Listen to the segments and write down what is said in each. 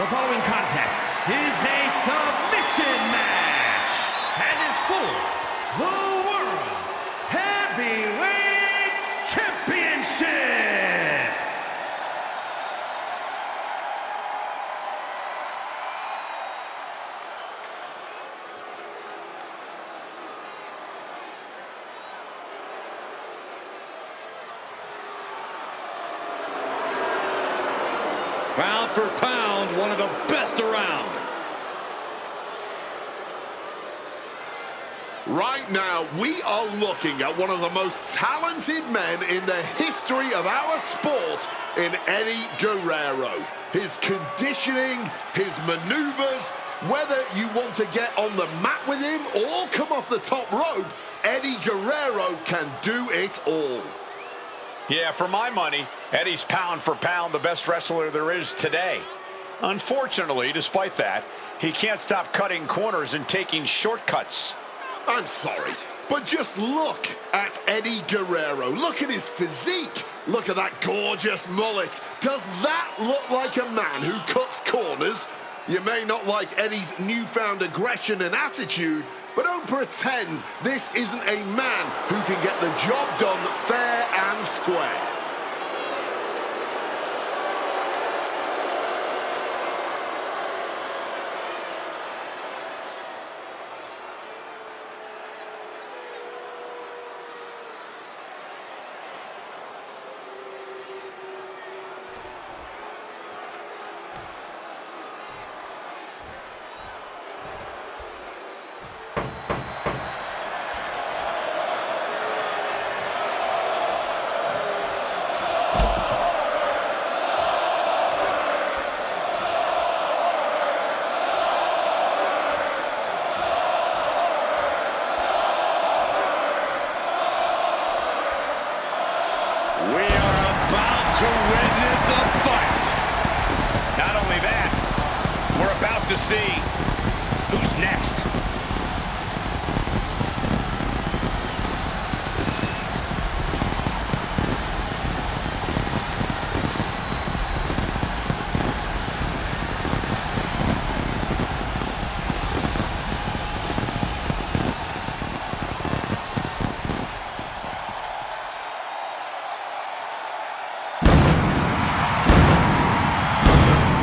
The following contest is a submission match and is for the World Heavyweight Championship. Pound for pound, one of the best around. Right now, we are looking at one of the most talented men in the history of our sport in Eddie Guerrero. His conditioning, his maneuvers, whether you want to get on the mat with him or come off the top rope, Eddie Guerrero can do it all. Yeah, for my money, Eddie's pound for pound the best wrestler there is today. Unfortunately, despite that, he can't stop cutting corners and taking shortcuts. I'm sorry, but just look at Eddie Guerrero. Look at his physique. Look at that gorgeous mullet. Does that look like a man who cuts corners? You may not like Eddie's newfound aggression and attitude, but don't pretend this isn't a man who can get the job done fair and square. We are about to witness a fight. Not only that, we're about to see who's next.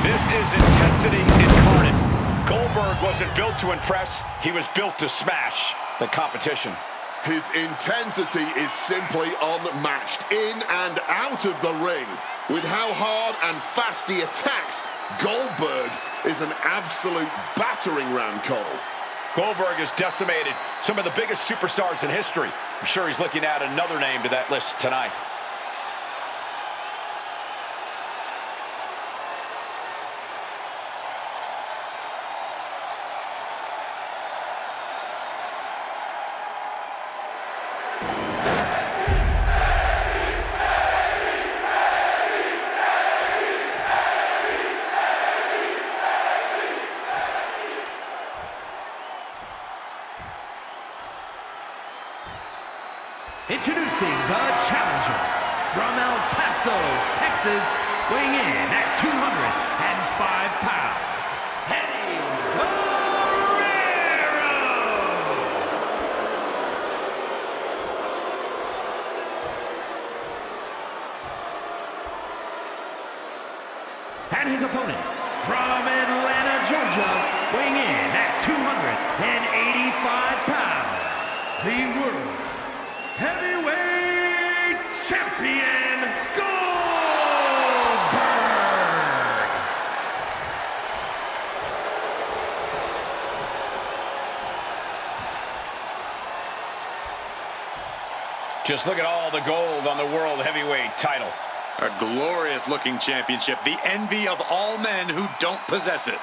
This is intensity incarnate. Goldberg wasn't built to impress, he was built to smash the competition. His intensity is simply unmatched in and out of the ring. With how hard and fast he attacks, Goldberg is an absolute battering ram, Cole. Goldberg has decimated some of the biggest superstars in history. I'm sure he's looking to add another name to that list tonight. Introducing the challenger from El Paso, Texas, weighing in at 205 pounds, Eddie Guerrero! And his opponent from Atlanta, Georgia, weighing in at 285 pounds, the world Heavyweight Champion Goldberg! Just look at all the gold on the World Heavyweight title. A glorious-looking championship, the envy of all men who don't possess it.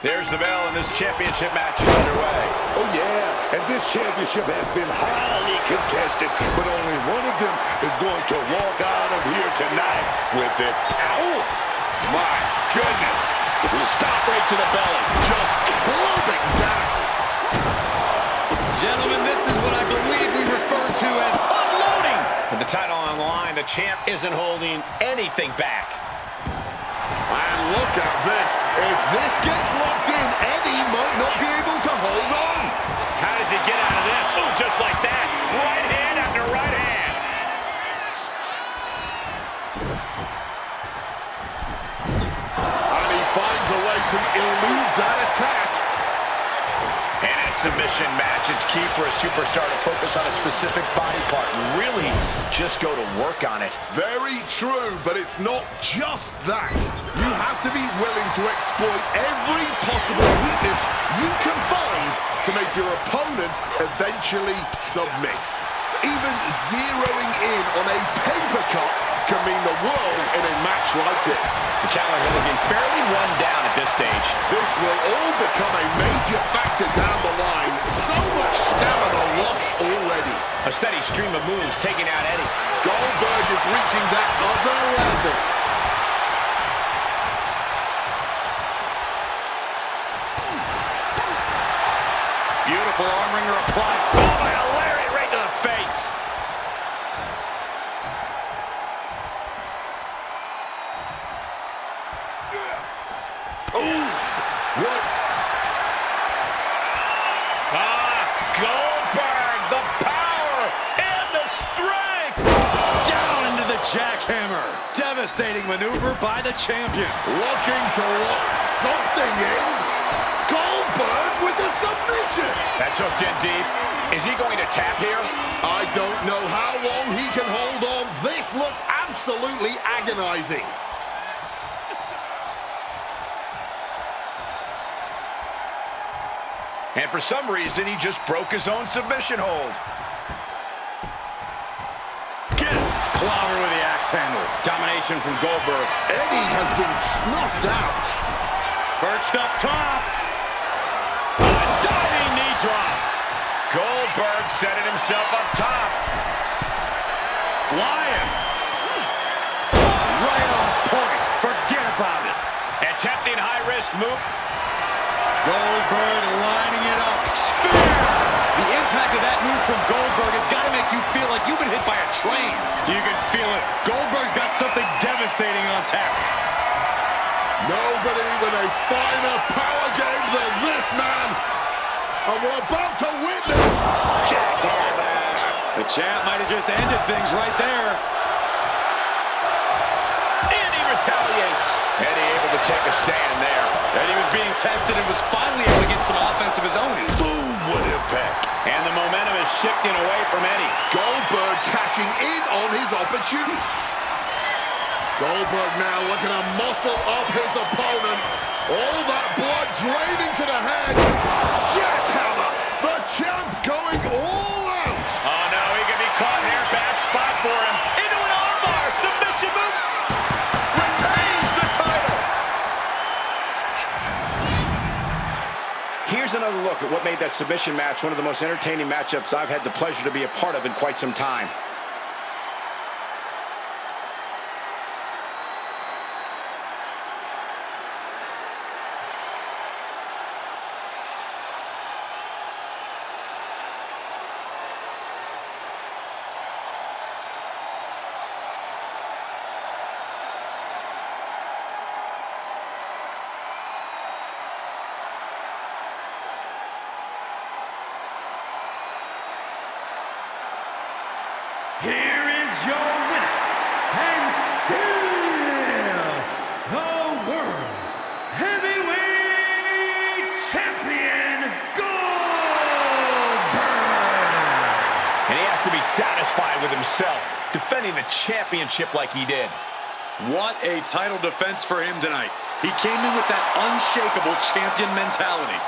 There's the bell, and this championship match is underway. Oh yeah, and this championship has been highly contested, but only one of them is going to walk out of here tonight with it. Oh, my goodness. Stop right to the belly. Just clubbing down. Gentlemen, this is what I believe we refer to as unloading. With the title on the line, the champ isn't holding anything back. And look at this. If this gets locked in, Eddie might not be able to hold on. How does he get out of this? Oh, just like that. Right hand after right hand. And he finds a way to elude that attack. In a submission match, it's key for a superstar to focus on a specific body part and really just go to work on it. Very true, but it's not just that. You have to be willing to exploit every possible weakness you can find to make your opponent eventually submit. Even zeroing in on a paper cut can mean the world in a match like this. The challenger looking fairly run down at this stage. This will all become a major factor down the line. So much stamina lost already. A steady stream of moves taking out Eddie. Goldberg is reaching that other level. Beautiful arm wringer applied. Oh, by a lariat right to the face. Oof! What? Goldberg, the power and the strength. Down into the jackhammer. Devastating maneuver by the champion. Looking to lock something in. Goldberg with the submission. That's hooked in deep. Is he going to tap here? I don't know how long he can hold on. This looks absolutely agonizing. And for some reason, he just broke his own submission hold. Gets clobbered with the axe handle. Domination from Goldberg. Eddie has been snuffed out. Perched up top. A diving knee drop. Goldberg setting himself up top. Flying. Right on point. Forget about it. Attempting high-risk move. Goldberg lining it up. Spear! The impact of that move from Goldberg has got to make you feel like you've been hit by a train. You can feel it. Goldberg's got something devastating on tap. Nobody with a finer power game than this man. And we're about to witness The champ might have just ended things right there. And he retaliates. Eddie able to take a stand there. Eddie was being tested and was finally able to get some offense of his own. Boom, what impact. And the momentum is shifting away from Eddie. Goldberg cashing in on his opportunity. Goldberg now looking to muscle up his opponent. All that blood draining to the head. Jackhammer, the champ going all out. Oh no, he can be caught here. Bad spot for him. Into an armbar. Submission move. Retains the title. Here's another look at what made that submission match one of the most entertaining matchups I've had the pleasure to be a part of in quite some time. Here is your winner, and still the World Heavyweight Champion, Goldberg! And he has to be satisfied with himself, defending the championship like he did. What a title defense for him tonight. He came in with that unshakable champion mentality.